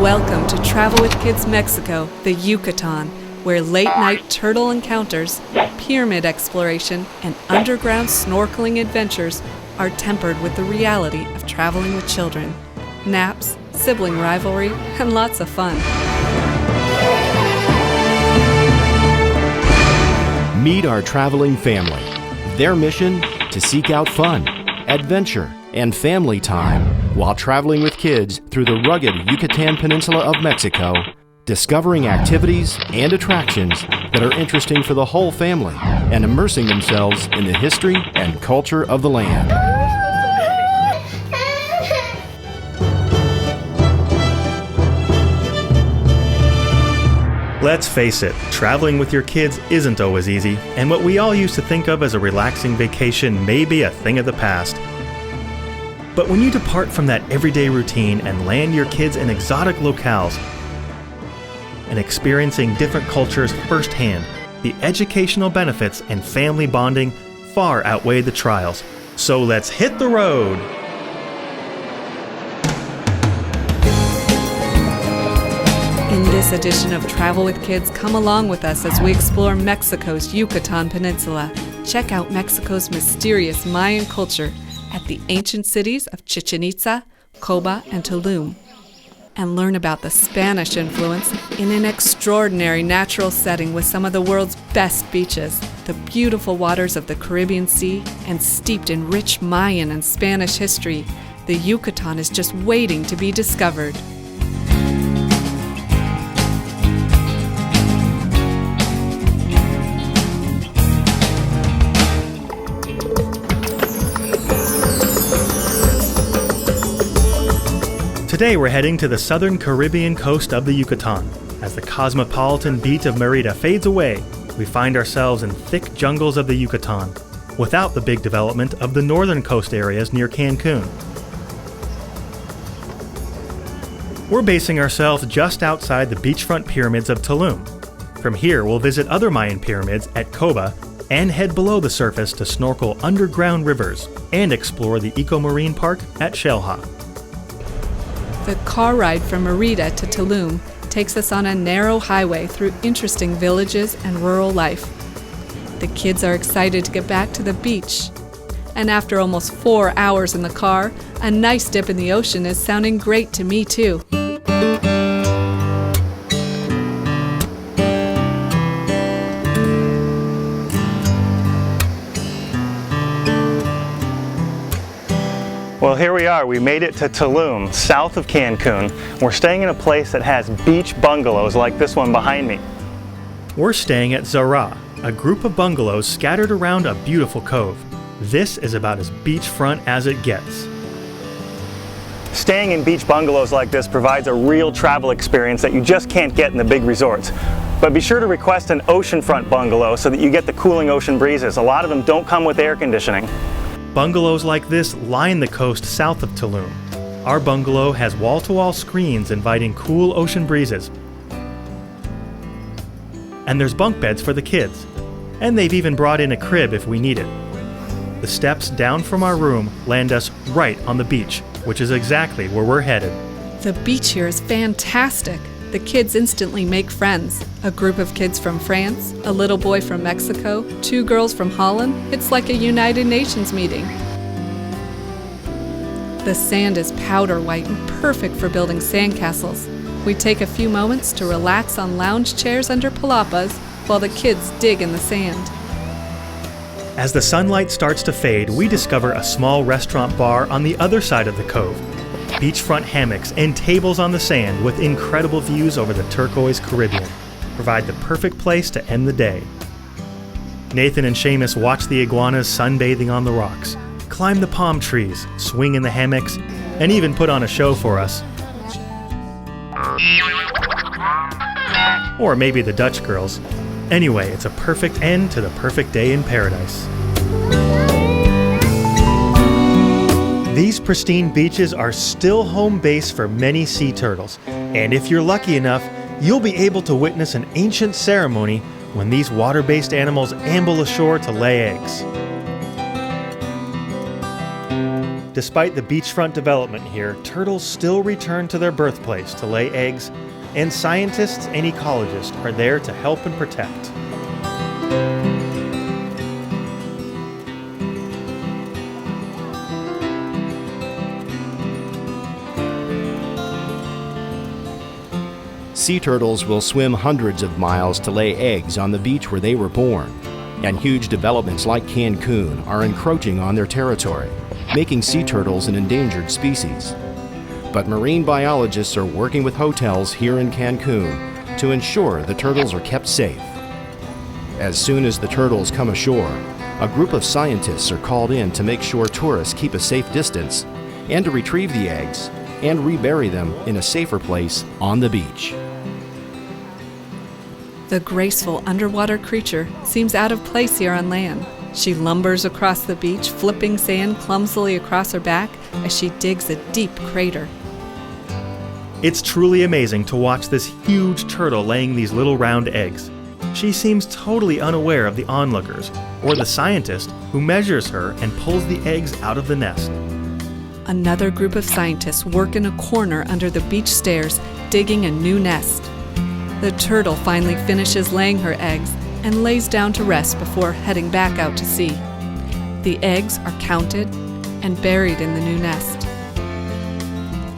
Welcome to Travel with Kids Mexico, the Yucatan, where late-night turtle encounters, pyramid exploration, and underground snorkeling adventures are tempered with the reality of traveling with children. Naps, sibling rivalry, and lots of fun. Meet our traveling family. Their mission: to seek out fun, adventure, and family time while traveling with kids through the rugged Yucatan Peninsula of Mexico, discovering activities and attractions that are interesting for the whole family and immersing themselves in the history and culture of the land. Let's face it, traveling with your kids isn't always easy, and what we all used to think of as a relaxing vacation may be a thing of the past. But when you depart from that everyday routine and land your kids in exotic locales and experiencing different cultures firsthand, the educational benefits and family bonding far outweigh the trials. So let's hit the road! In this edition of Travel with Kids, come along with us as we explore Mexico's Yucatan Peninsula. Check out Mexico's mysterious Mayan culture at the ancient cities of Chichen Itza, Koba, and Tulum, and learn about the Spanish influence in an extraordinary natural setting with some of the world's best beaches, the beautiful waters of the Caribbean Sea, and steeped in rich Mayan and Spanish history. The Yucatan is just waiting to be discovered. Today we're heading to the southern Caribbean coast of the Yucatan. As the cosmopolitan beat of Mérida fades away, we find ourselves in thick jungles of the Yucatan, without the big development of the northern coast areas near Cancun. We're basing ourselves just outside the beachfront pyramids of Tulum. From here we'll visit other Mayan pyramids at Koba and head below the surface to snorkel underground rivers and explore the eco-marine park at Xel-Ha. The car ride from Mérida to Tulum takes us on a narrow highway through interesting villages and rural life. The kids are excited to get back to the beach. And after almost 4 hours in the car, a nice dip in the ocean is sounding great to me too. Well, here we are. We made it to Tulum, south of Cancun. We're staying in a place that has beach bungalows like this one behind me. We're staying at Xel-Ha, a group of bungalows scattered around a beautiful cove. This is about as beachfront as it gets. Staying in beach bungalows like this provides a real travel experience that you just can't get in the big resorts. But be sure to request an oceanfront bungalow so that you get the cooling ocean breezes. A lot of them don't come with air conditioning. Bungalows like this line the coast south of Tulum. Our bungalow has wall-to-wall screens inviting cool ocean breezes. And there's bunk beds for the kids. And they've even brought in a crib if we need it. The steps down from our room land us right on the beach, which is exactly where we're headed. The beach here is fantastic. The kids instantly make friends. A group of kids from France, a little boy from Mexico, 2 girls from Holland. It's like a United Nations meeting. The sand is powder white and perfect for building sandcastles. We take a few moments to relax on lounge chairs under palapas while the kids dig in the sand. As the sunlight starts to fade, we discover a small restaurant bar on the other side of the cove. Beachfront hammocks and tables on the sand with incredible views over the turquoise Caribbean provide the perfect place to end the day. Nathan and Seamus watch the iguanas sunbathing on the rocks, climb the palm trees, swing in the hammocks, and even put on a show for us. Or maybe the Dutch girls. Anyway, it's a perfect end to the perfect day in paradise. These pristine beaches are still home base for many sea turtles, and if you're lucky enough, you'll be able to witness an ancient ceremony when these water-based animals amble ashore to lay eggs. Despite the beachfront development here, turtles still return to their birthplace to lay eggs, and scientists and ecologists are there to help and protect. Sea turtles will swim hundreds of miles to lay eggs on the beach where they were born, and huge developments like Cancun are encroaching on their territory, making sea turtles an endangered species. But marine biologists are working with hotels here in Cancun to ensure the turtles are kept safe. As soon as the turtles come ashore, a group of scientists are called in to make sure tourists keep a safe distance and to retrieve the eggs and rebury them in a safer place on the beach. The graceful underwater creature seems out of place here on land. She lumbers across the beach, flipping sand clumsily across her back as she digs a deep crater. It's truly amazing to watch this huge turtle laying these little round eggs. She seems totally unaware of the onlookers, or the scientist who measures her and pulls the eggs out of the nest. Another group of scientists work in a corner under the beach stairs, digging a new nest. The turtle finally finishes laying her eggs and lays down to rest before heading back out to sea. The eggs are counted and buried in the new nest.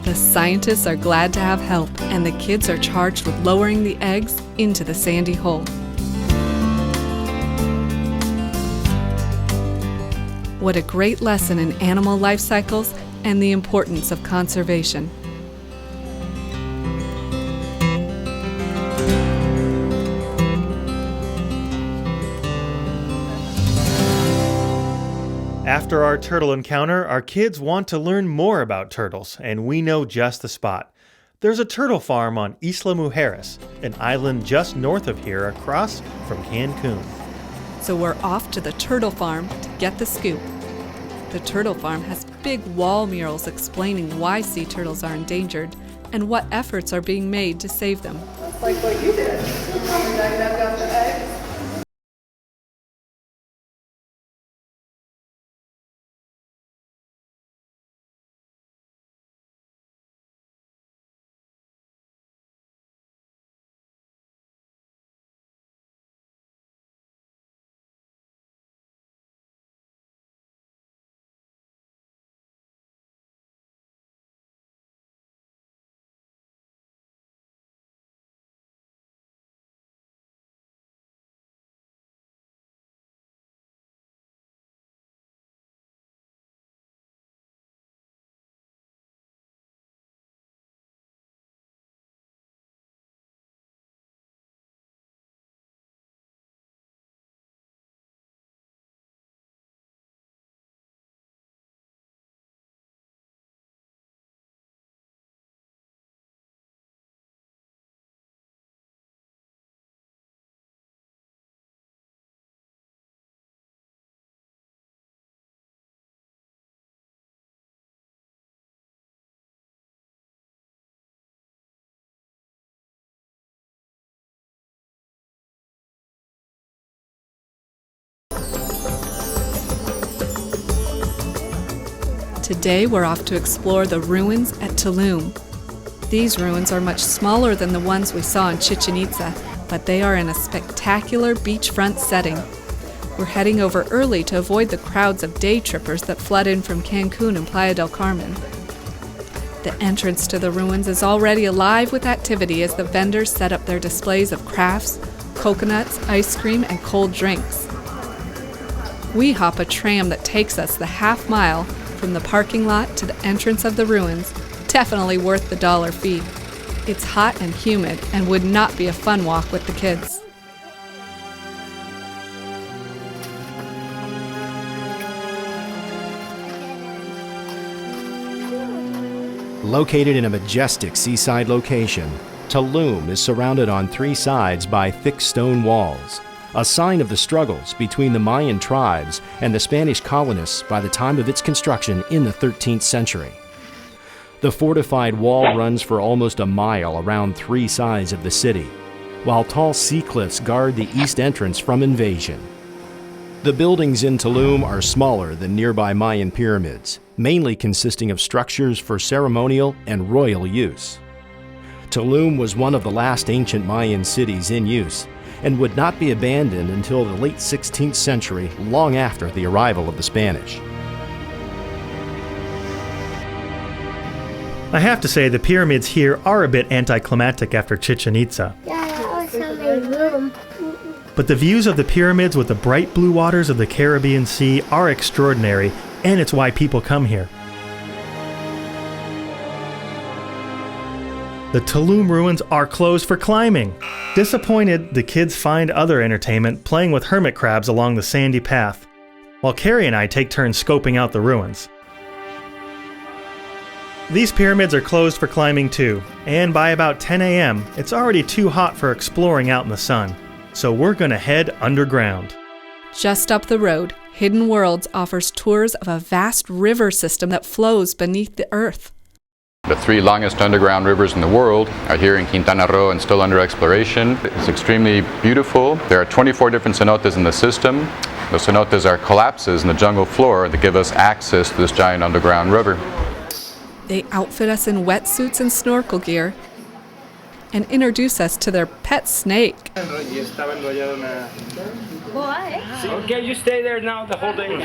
The scientists are glad to have help, and the kids are charged with lowering the eggs into the sandy hole. What a great lesson in animal life cycles and the importance of conservation. After our turtle encounter, our kids want to learn more about turtles, and we know just the spot. There's a turtle farm on Isla Mujeres, an island just north of here across from Cancun. So we're off to the turtle farm to get the scoop. The turtle farm has big wall murals explaining why sea turtles are endangered and what efforts are being made to save them. Like what you did. You dug up the eggs. Today we're off to explore the ruins at Tulum. These ruins are much smaller than the ones we saw in Chichen Itza, but they are in a spectacular beachfront setting. We're heading over early to avoid the crowds of day trippers that flood in from Cancun and Playa del Carmen. The entrance to the ruins is already alive with activity as the vendors set up their displays of crafts, coconuts, ice cream, and cold drinks. We hop a tram that takes us the half mile from the parking lot to the entrance of the ruins, definitely worth the $1 fee. It's hot and humid and would not be a fun walk with the kids. Located in a majestic seaside location, Tulum is surrounded on 3 sides by thick stone walls, a sign of the struggles between the Mayan tribes and the Spanish colonists by the time of its construction in the 13th century. The fortified wall runs for almost a mile around 3 sides of the city, while tall sea cliffs guard the east entrance from invasion. The buildings in Tulum are smaller than nearby Mayan pyramids, mainly consisting of structures for ceremonial and royal use. Tulum was one of the last ancient Mayan cities in use and would not be abandoned until the late 16th century, long after the arrival of the Spanish. I have to say the pyramids here are a bit anticlimactic after Chichen Itza. Yeah, that was my room. But the views of the pyramids with the bright blue waters of the Caribbean Sea are extraordinary, and it's why people come here. The Tulum ruins are closed for climbing. Disappointed, the kids find other entertainment playing with hermit crabs along the sandy path, while Carrie and I take turns scoping out the ruins. These pyramids are closed for climbing too, and by about 10 a.m., it's already too hot for exploring out in the sun, so we're gonna head underground. Just up the road, Hidden Worlds offers tours of a vast river system that flows beneath the earth. The 3 longest underground rivers in the world are here in Quintana Roo and still under exploration. It's extremely beautiful. There are 24 different cenotes in the system. The cenotes are collapses in the jungle floor that give us access to this giant underground river. They outfit us in wetsuits and snorkel gear and introduce us to their pet snake. Okay, you stay there now the whole day.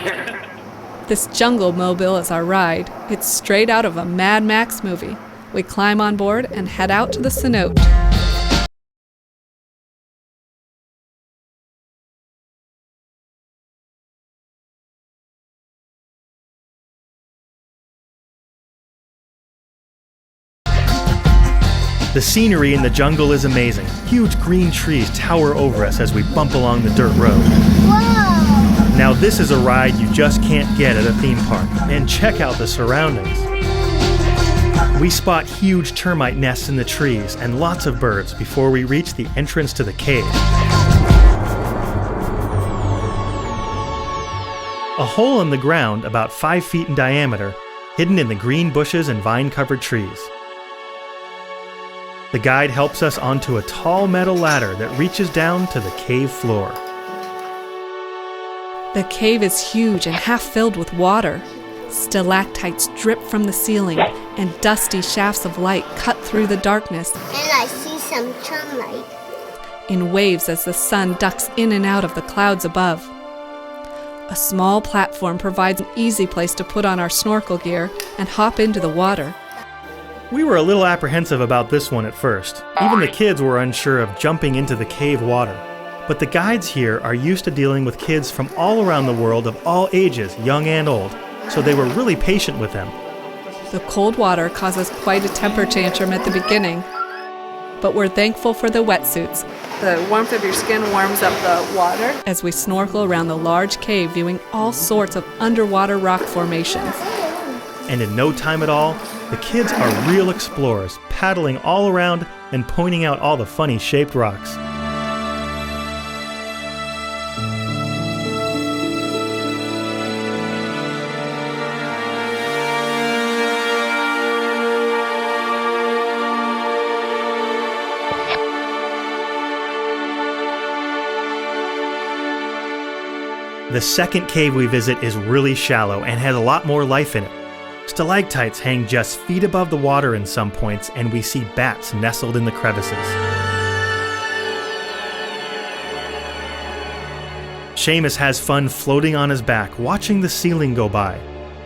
This jungle mobile is our ride. It's straight out of a Mad Max movie. We climb on board and head out to the cenote. The scenery in the jungle is amazing. Huge green trees tower over us as we bump along the dirt road. Whoa! Now this is a ride you just can't get at a theme park. And check out the surroundings. We spot huge termite nests in the trees and lots of birds before we reach the entrance to the cave. A hole in the ground about 5 feet in diameter, hidden in the green bushes and vine-covered trees. The guide helps us onto a tall metal ladder that reaches down to the cave floor. The cave is huge and half filled with water. Stalactites drip from the ceiling, and dusty shafts of light cut through the darkness And I see some sunlight. in waves as the sun ducks in and out of the clouds above. A small platform provides an easy place to put on our snorkel gear and hop into the water. We were a little apprehensive about this one at first. Even the kids were unsure of jumping into the cave water. But the guides here are used to dealing with kids from all around the world of all ages, young and old, so they were really patient with them. The cold water causes quite a temper tantrum at the beginning, but we're thankful for the wetsuits. The warmth of your skin warms up the water as we snorkel around the large cave, viewing all sorts of underwater rock formations. And in no time at all, the kids are real explorers, paddling all around and pointing out all the funny shaped rocks. The second cave we visit is really shallow and has a lot more life in it. Stalactites hang just feet above the water in some points, and we see bats nestled in the crevices. Seamus has fun floating on his back, watching the ceiling go by.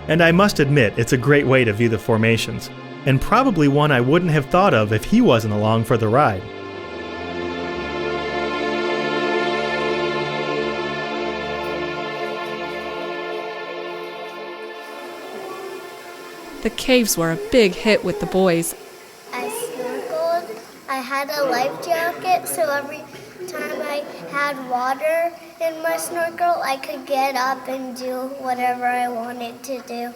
And I must admit, it's a great way to view the formations, and probably one I wouldn't have thought of if he wasn't along for the ride. The caves were a big hit with the boys. I snorkeled. I had a life jacket, so every time I had water in my snorkel, I could get up and do whatever I wanted to do.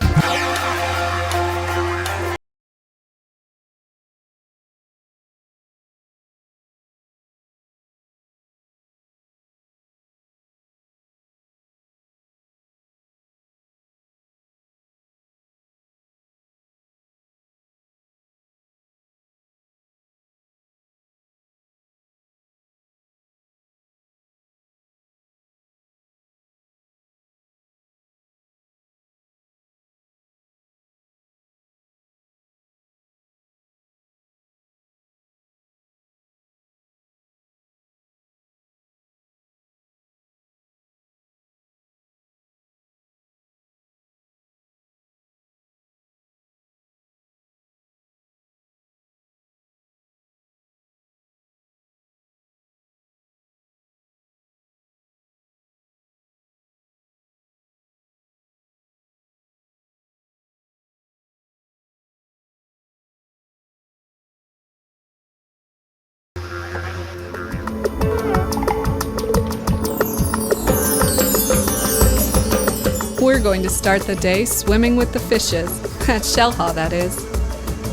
going to start the day swimming with the fishes, at Xel-Ha that is.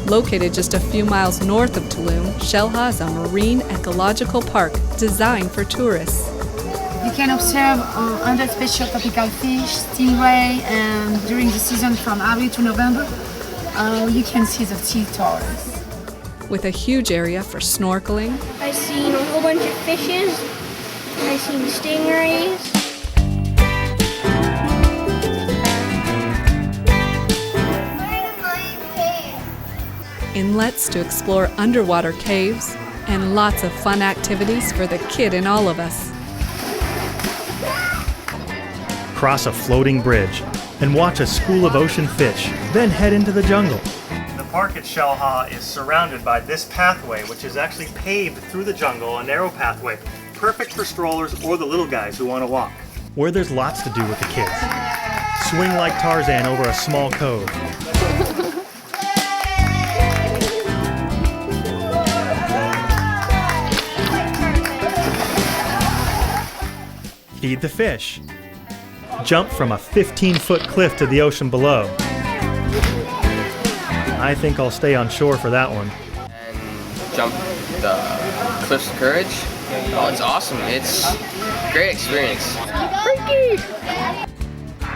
Located just a few miles north of Tulum, Xel-Ha is a marine ecological park designed for tourists. You can observe 100 special tropical fish, stingray, and during the season from April to November, you can see the sea turtles. With a huge area for snorkeling, I've seen a whole bunch of fishes. I've seen stingrays. inlets to explore underwater caves, and lots of fun activities for the kid in all of us. Cross a floating bridge and watch a school of ocean fish, then head into the jungle. The park at Xel-Ha is surrounded by this pathway, which is actually paved through the jungle, a narrow pathway, perfect for strollers or the little guys who want to walk. Where there's lots to do with the kids. Swing like Tarzan over a small cove. Feed the fish. Jump from a 15-foot cliff to the ocean below. I think I'll stay on shore for that one. And jump the cliff's courage. Oh, it's awesome. It's a great experience.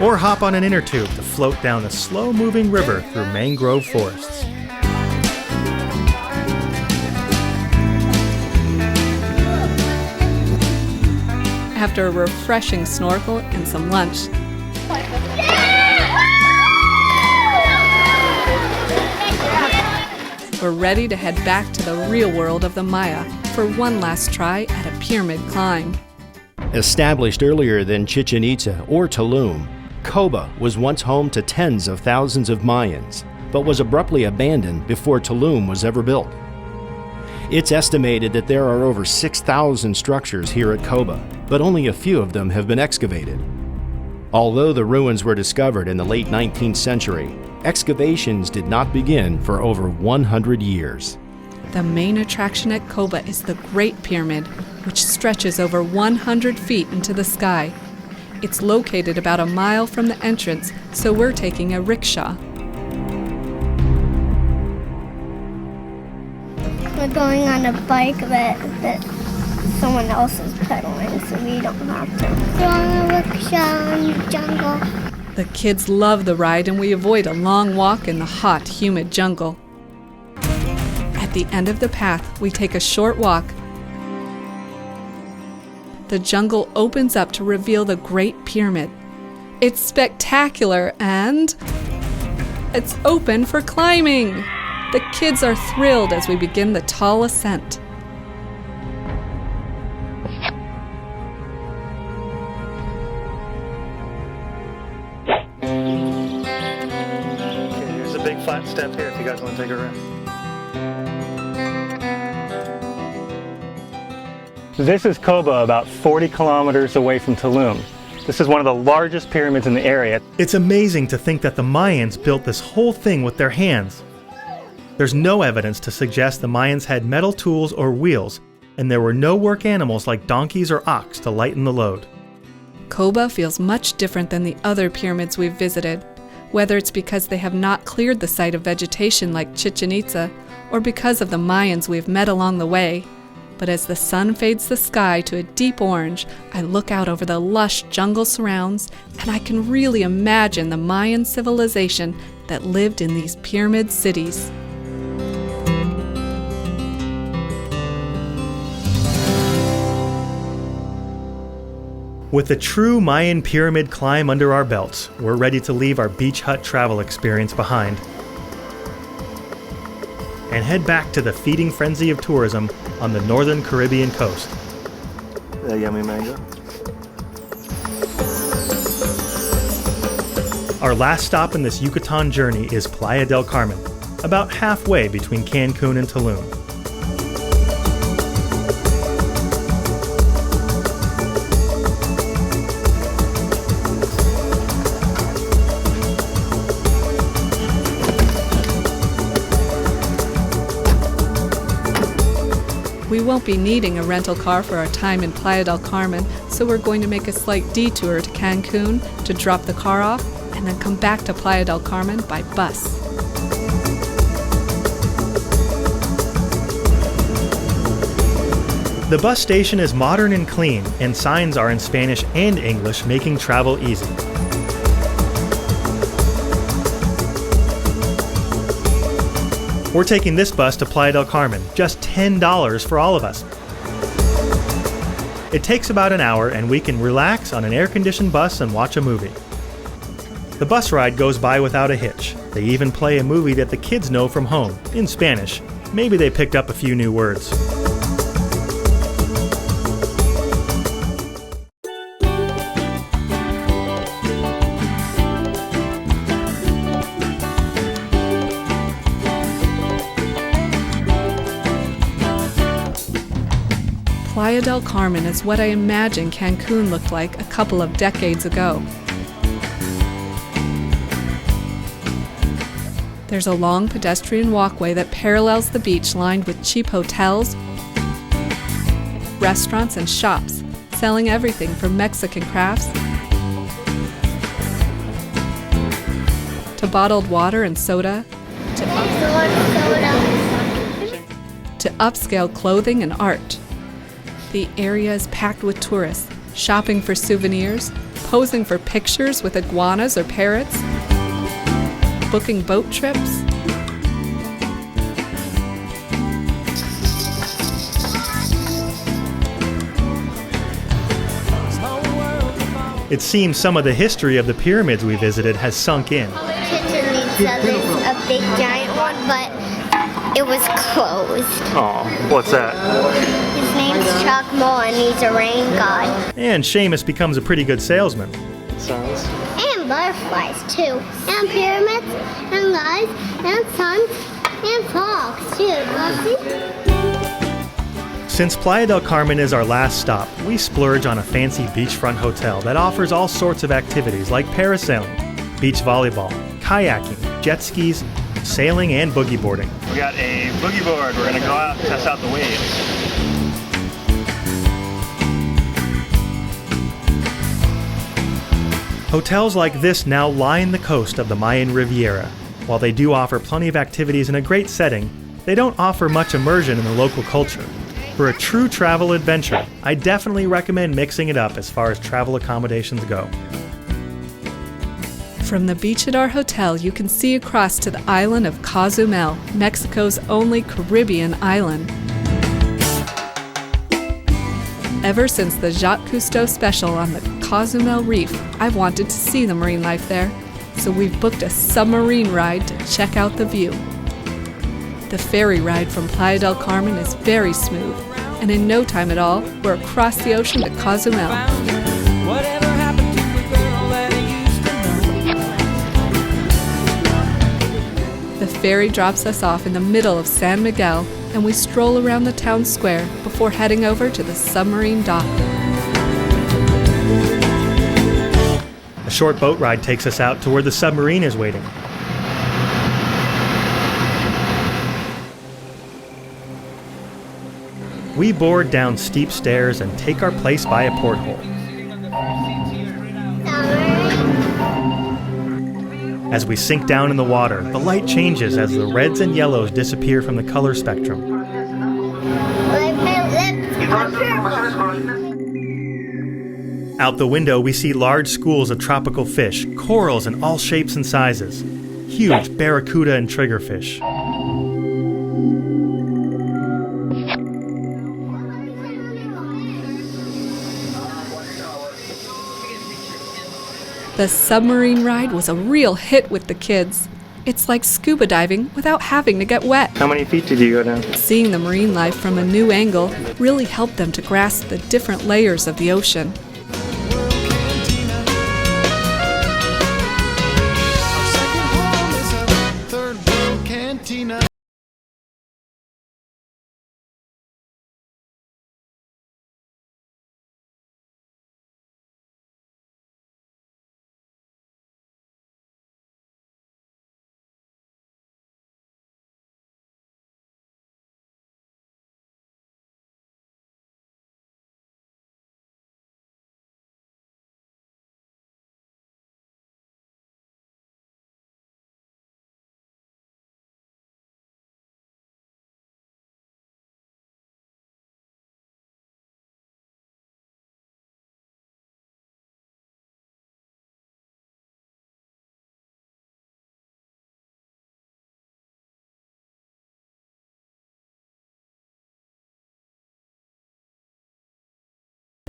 Or hop on an inner tube to float down a slow-moving river through mangrove forests. After a refreshing snorkel and some lunch, we're ready to head back to the real world of the Maya for one last try at a pyramid climb. Established earlier than Chichen Itza or Tulum, Koba was once home to tens of thousands of Mayans, but was abruptly abandoned before Tulum was ever built. It's estimated that there are over 6,000 structures here at Koba, but only a few of them have been excavated. Although the ruins were discovered in the late 19th century, excavations did not begin for over 100 years. The main attraction at Koba is the Great Pyramid, which stretches over 100 feet into the sky. It's located about a mile from the entrance, so we're taking a rickshaw. We're going on a bike that someone else is pedaling, so we don't have to. We're on a rickshaw in the jungle. The kids love the ride, and we avoid a long walk in the hot, humid jungle. At the end of the path, we take a short walk. The jungle opens up to reveal the Great Pyramid. It's spectacular, and it's open for climbing. The kids are thrilled as we begin the tall ascent. Okay, here's a big flat step here if you guys want to take a rest. This is Koba, about 40 kilometers away from Tulum. This is one of the largest pyramids in the area. It's amazing to think that the Mayans built this whole thing with their hands. There's no evidence to suggest the Mayans had metal tools or wheels, and there were no work animals like donkeys or ox to lighten the load. Koba feels much different than the other pyramids we've visited, whether it's because they have not cleared the site of vegetation like Chichen Itza, or because of the Mayans we've met along the way. But as the sun fades the sky to a deep orange, I look out over the lush jungle surrounds, and I can really imagine the Mayan civilization that lived in these pyramid cities. With the true Mayan pyramid climb under our belts, we're ready to leave our beach hut travel experience behind and head back to the feeding frenzy of tourism on the northern Caribbean coast. A yummy mango. Our last stop in this Yucatan journey is Playa del Carmen, about halfway between Cancun and Tulum. We won't be needing a rental car for our time in Playa del Carmen, so we're going to make a slight detour to Cancun to drop the car off and then come back to Playa del Carmen by bus. The bus station is modern and clean, and signs are in Spanish and English, making travel easy. We're taking this bus to Playa del Carmen, just $10 for all of us. It takes about an hour, and we can relax on an air-conditioned bus and watch a movie. The bus ride goes by without a hitch. They even play a movie that the kids know from home, in Spanish. Maybe they picked up a few new words. Playa del Carmen is what I imagine Cancun looked like a couple of decades ago. There's a long pedestrian walkway that parallels the beach lined with cheap hotels, restaurants, and shops selling everything from Mexican crafts to bottled water and soda to upscale clothing and art. The area is packed with tourists, shopping for souvenirs, posing for pictures with iguanas or parrots, booking boat trips. It seems some of the history of the pyramids we visited has sunk in. Chichen Itza, there's a big giant one, but it was closed. Oh, what's that? His name's Chuck Moe, and he's a rain god. And Seamus becomes a pretty good salesman. And butterflies, too. And pyramids, and lights, and suns, and frogs, too. Since Playa del Carmen is our last stop, we splurge on a fancy beachfront hotel that offers all sorts of activities like parasailing, beach volleyball, kayaking, jet skis, sailing, and boogie boarding. We got a boogie board. We're going to go out and test out the waves. Hotels like this now line the coast of the Mayan Riviera. While they do offer plenty of activities in a great setting, they don't offer much immersion in the local culture. For a true travel adventure, I definitely recommend mixing it up as far as travel accommodations go. From the beach at our hotel, you can see across to the island of Cozumel, Mexico's only Caribbean island. Ever since the Jacques Cousteau special on the Cozumel Reef, I've wanted to see the marine life there, so we've booked a submarine ride to check out the view. The ferry ride from Playa del Carmen is very smooth, and in no time at all, we're across the ocean to Cozumel. The ferry drops us off in the middle of San Miguel, and we stroll around the town square before heading over to the submarine dock. A short boat ride takes us out to where the submarine is waiting. We board down steep stairs and take our place by a porthole. As we sink down in the water, the light changes as the reds and yellows disappear from the color spectrum. Out the window, we see large schools of tropical fish, corals in all shapes and sizes, huge barracuda and triggerfish. The submarine ride was a real hit with the kids. It's like scuba diving without having to get wet. How many feet did you go down? Seeing the marine life from a new angle really helped them to grasp the different layers of the ocean.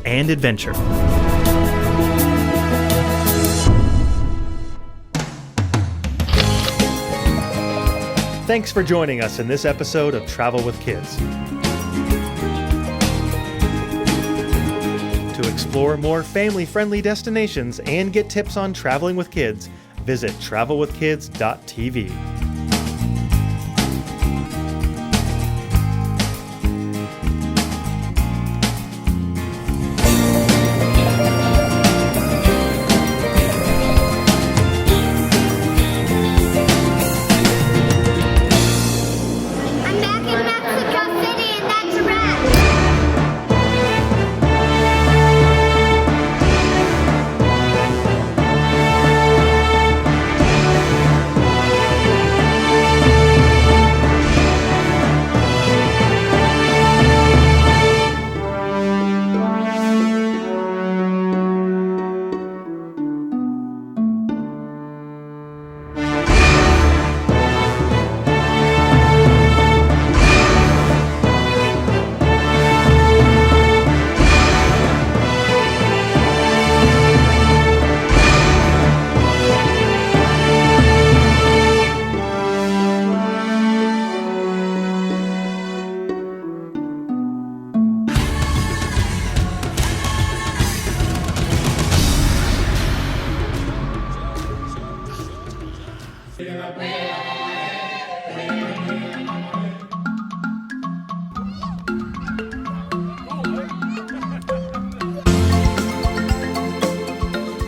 and adventure. Thanks for joining us in this episode of Travel with Kids. To explore more family-friendly destinations and get tips on traveling with kids, visit travelwithkids.tv. I'm back in Mexico City, and that's a wrap.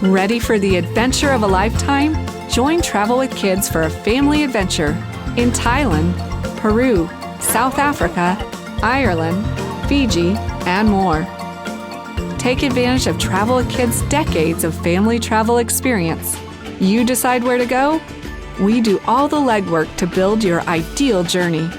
Ready for the adventure of a lifetime? Join Travel with Kids for a family adventure in Thailand, Peru, South Africa, Ireland, Fiji, and more. Take advantage of Travel with Kids' decades of family travel experience. You decide where to go? We do all the legwork to build your ideal journey.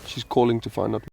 She's calling to find out.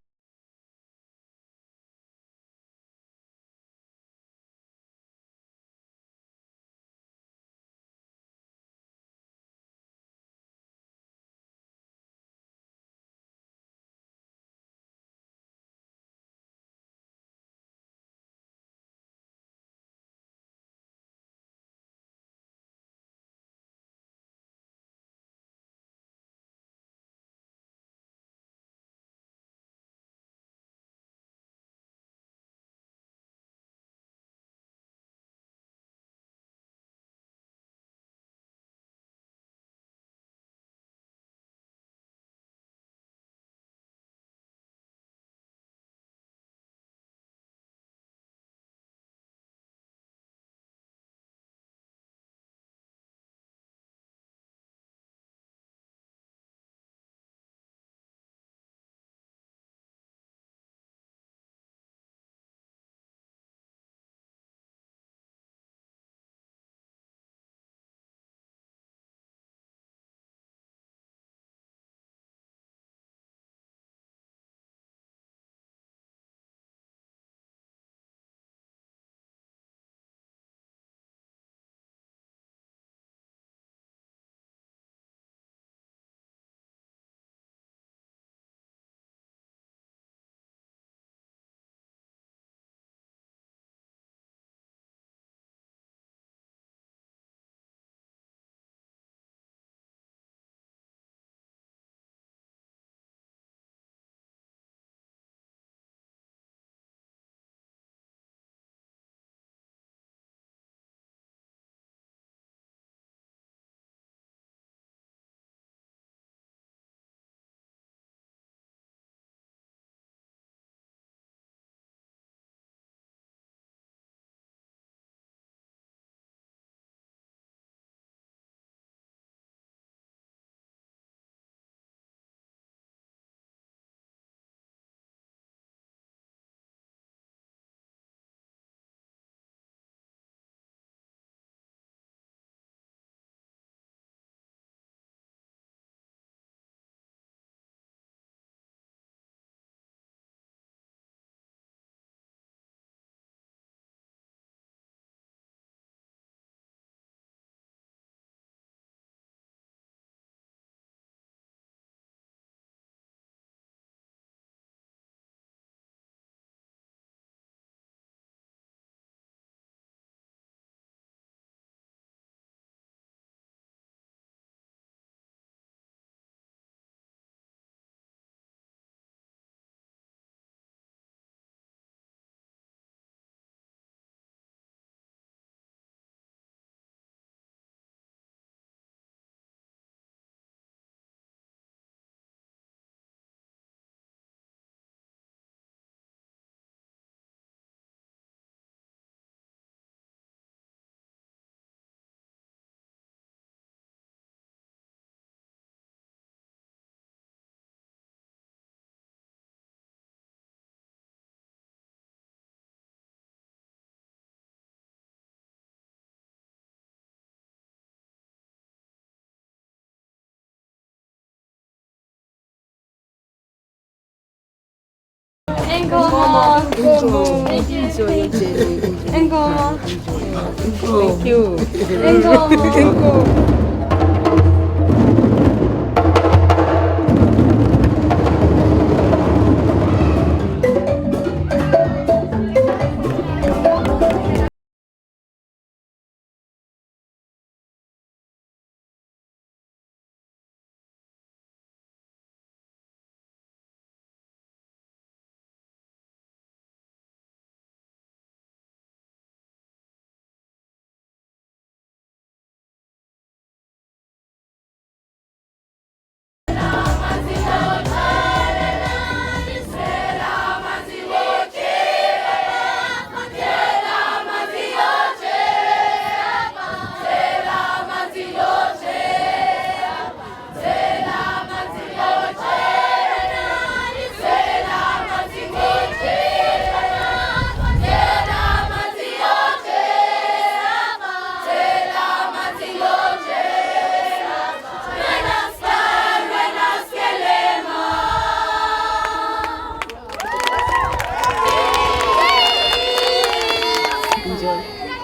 Enjoy.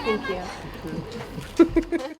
Thank you.